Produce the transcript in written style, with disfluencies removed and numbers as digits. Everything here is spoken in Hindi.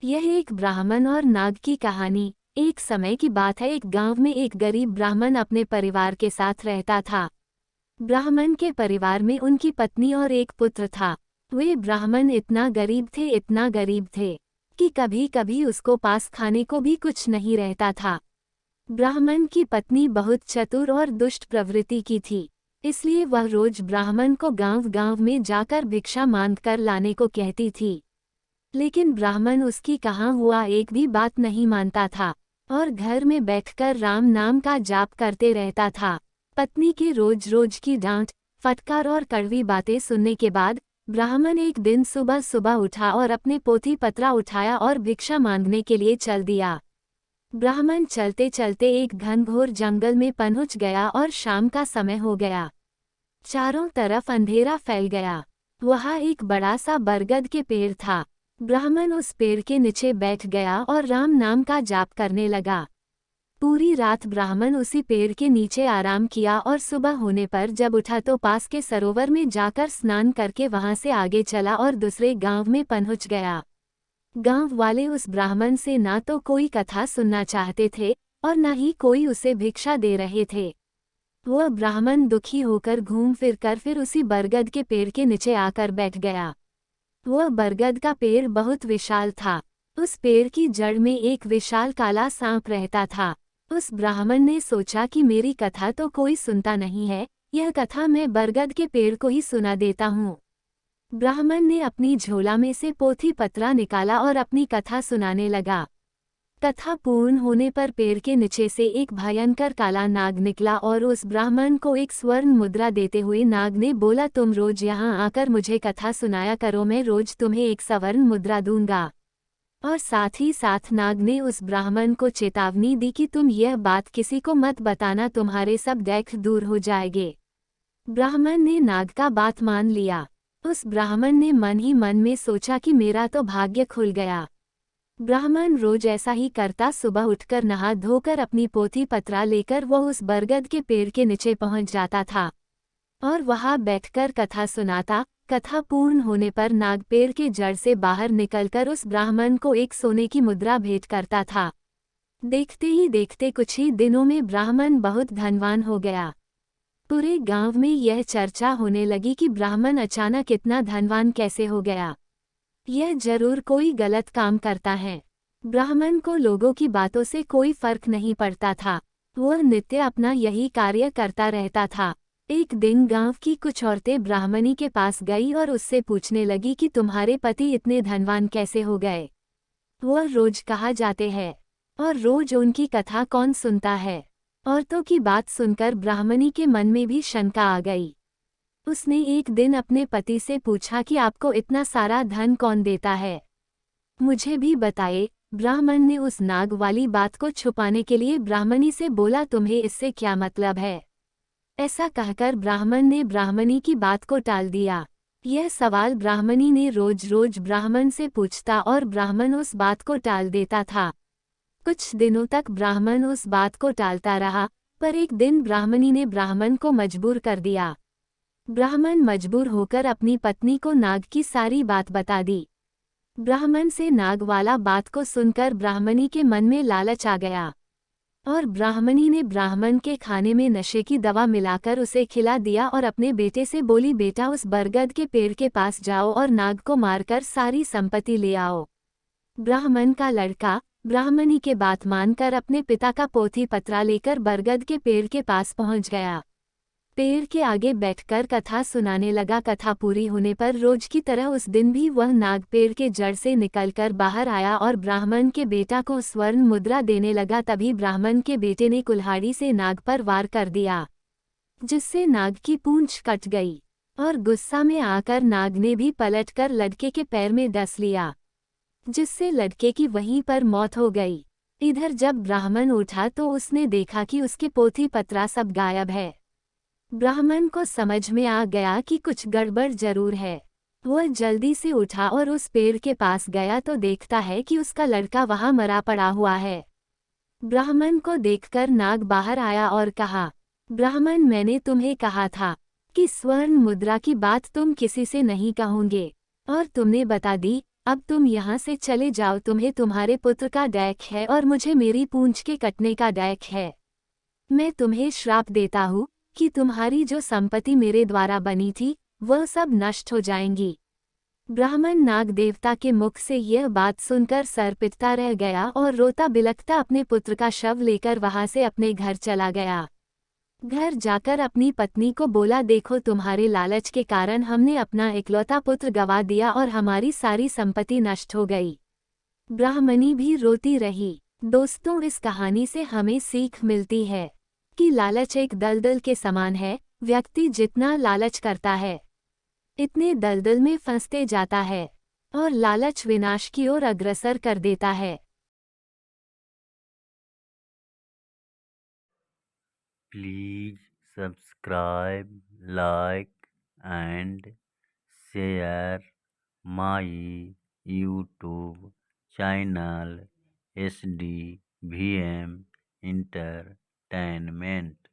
यह एक ब्राह्मण और नाग की कहानी। एक समय की बात है, एक गांव में एक गरीब ब्राह्मण अपने परिवार के साथ रहता था। ब्राह्मण के परिवार में उनकी पत्नी और एक पुत्र था। वे ब्राह्मण इतना गरीब थे कि कभी कभी उसको पास खाने को भी कुछ नहीं रहता था। ब्राह्मण की पत्नी बहुत चतुर और दुष्ट प्रवृत्ति की थी, इसलिए वह रोज ब्राह्मण को गांव गांव में जाकर भिक्षा मांग कर लाने को कहती थी। लेकिन ब्राह्मण उसकी कहाँ हुआ एक भी बात नहीं मानता था और घर में बैठकर राम नाम का जाप करते रहता था। पत्नी के रोज रोज की डांट, फटकार और कड़वी बातें सुनने के बाद ब्राह्मण एक दिन सुबह सुबह उठा और अपने पोथी पत्रा उठाया और भिक्षा मांगने के लिए चल दिया। ब्राह्मण चलते चलते एक घनघोर जंगल में पहुंच गया और शाम का समय हो गया। चारों तरफ अंधेरा फैल गया। वहाँ एक बड़ा सा बरगद के पेड़ था। ब्राह्मण उस पेड़ के नीचे बैठ गया और राम नाम का जाप करने लगा। पूरी रात ब्राह्मण उसी पेड़ के नीचे आराम किया और सुबह होने पर जब उठा तो पास के सरोवर में जाकर स्नान करके वहां से आगे चला और दूसरे गांव में पहुंच गया। गांव वाले उस ब्राह्मण से ना तो कोई कथा सुनना चाहते थे और न ही कोई उसे भिक्षा दे रहे थे। वह ब्राह्मण दुखी होकर घूम फिर कर फिर उसी बरगद के पेड़ के नीचे आकर बैठ गया। वह बरगद का पेड़ बहुत विशाल था। उस पेड़ की जड़ में एक विशाल काला सांप रहता था। उस ब्राह्मण ने सोचा कि मेरी कथा तो कोई सुनता नहीं है, यह कथा मैं बरगद के पेड़ को ही सुना देता हूँ। ब्राह्मण ने अपनी झोला में से पोथी पत्रा निकाला और अपनी कथा सुनाने लगा। कथा पूर्ण होने पर पेड़ के नीचे से एक भयंकर काला नाग निकला और उस ब्राह्मण को एक स्वर्ण मुद्रा देते हुए नाग ने बोला, तुम रोज यहाँ आकर मुझे कथा सुनाया करो, मैं रोज तुम्हें एक स्वर्ण मुद्रा दूंगा। और साथ ही साथ नाग ने उस ब्राह्मण को चेतावनी दी कि तुम यह बात किसी को मत बताना, तुम्हारे सब दैख दूर हो जाएंगे। ब्राह्मण ने नाग का बात मान लिया। उस ब्राह्मण ने मन ही मन में सोचा कि मेरा तो भाग्य खुल गया। ब्राह्मण रोज ऐसा ही करता, सुबह उठकर नहा धोकर अपनी पोथी पत्रा लेकर वह उस बरगद के पेड़ के नीचे पहुंच जाता था और वहां बैठकर कथा सुनाता। कथा पूर्ण होने पर नाग पेड़ के जड़ से बाहर निकलकर उस ब्राह्मण को एक सोने की मुद्रा भेंट करता था। देखते ही देखते कुछ ही दिनों में ब्राह्मण बहुत धनवान हो गया। पूरे गांव में यह चर्चा होने लगी कि ब्राह्मण अचानक इतना धनवान कैसे हो गया। यह जरूर कोई गलत काम करता है। ब्राह्मण को लोगों की बातों से कोई फर्क नहीं पड़ता था। वह नित्य अपना यही कार्य करता रहता था। एक दिन गांव की कुछ औरतें ब्राह्मणी के पास गई और उससे पूछने लगी कि तुम्हारे पति इतने धनवान कैसे हो गए? वह रोज कहाँ जाते हैं और रोज उनकी कथा कौन सुनता है? औरतों की बात सुनकर ब्राह्मणी के मन में भी शंका आ गई। उसने एक दिन अपने पति से पूछा कि आपको इतना सारा धन कौन देता है, मुझे भी बताए। ब्राह्मण ने उस नाग वाली बात को छुपाने के लिए ब्राह्मणी से बोला, तुम्हें इससे क्या मतलब है? ऐसा कहकर ब्राह्मण ने ब्राह्मणी की बात को टाल दिया। यह सवाल ब्राह्मणी ने रोज रोज ब्राह्मण से पूछता और ब्राह्मण उस बात को टाल देता था। कुछ दिनों तक ब्राह्मण उस बात को टालता रहा, पर एक दिन ब्राह्मणी ने ब्राह्मण को मजबूर कर दिया। ब्राह्मण मजबूर होकर अपनी पत्नी को नाग की सारी बात बता दी। ब्राह्मण से नाग वाला बात को सुनकर ब्राह्मणी के मन में लालच आ गया और ब्राह्मणी ने ब्राह्मण के खाने में नशे की दवा मिलाकर उसे खिला दिया और अपने बेटे से बोली, बेटा उस बरगद के पेड़ के पास जाओ और नाग को मारकर सारी संपत्ति ले आओ। ब्राह्मण का लड़का ब्राह्मणी के बात मानकर अपने पिता का पोथी पत्रा लेकर बरगद के पेड़ के पास पहुंच गया। पेड़ के आगे बैठकर कथा सुनाने लगा। कथा पूरी होने पर रोज की तरह उस दिन भी वह नाग पेड़ के जड़ से निकलकर बाहर आया और ब्राह्मण के बेटा को स्वर्ण मुद्रा देने लगा। तभी ब्राह्मण के बेटे ने कुल्हाड़ी से नाग पर वार कर दिया, जिससे नाग की पूंछ कट गई और गुस्सा में आकर नाग ने भी पलटकर लड़के के पैर में डस लिया, जिससे लड़के की वहीं पर मौत हो गई। इधर जब ब्राह्मण उठा तो उसने देखा कि उसके पोथी पत्रा सब गायब है। ब्राह्मण को समझ में आ गया कि कुछ गड़बड़ जरूर है। वह जल्दी से उठा और उस पेड़ के पास गया तो देखता है कि उसका लड़का वहां मरा पड़ा हुआ है। ब्राह्मण को देखकर नाग बाहर आया और कहा, ब्राह्मण मैंने तुम्हें कहा था कि स्वर्ण मुद्रा की बात तुम किसी से नहीं कहोगे। और तुमने बता दी, अब तुम यहाँ से चले जाओ, तुम्हें तुम्हारे पुत्र का डैक है और मुझे मेरी पूंछ के कटने का डैक है। मैं तुम्हें श्राप देता हूँ कि तुम्हारी जो संपत्ति मेरे द्वारा बनी थी वह सब नष्ट हो जाएंगी। ब्राह्मण नाग देवता के मुख से यह बात सुनकर सर पिटता रह गया और रोता बिलखता अपने पुत्र का शव लेकर वहां से अपने घर चला गया। घर जाकर अपनी पत्नी को बोला, देखो तुम्हारे लालच के कारण हमने अपना इकलौता पुत्र गवा दिया और हमारी सारी संपत्ति नष्ट हो गई। ब्राह्मणी भी रोती रही। दोस्तों, इस कहानी से हमें सीख मिलती है कि लालच एक दलदल के समान है। व्यक्ति जितना लालच करता है इतने दलदल में फंसते जाता है और लालच विनाश की ओर अग्रसर कर देता है। Please subscribe, like, and share my YouTube channel SDVM Entertainment.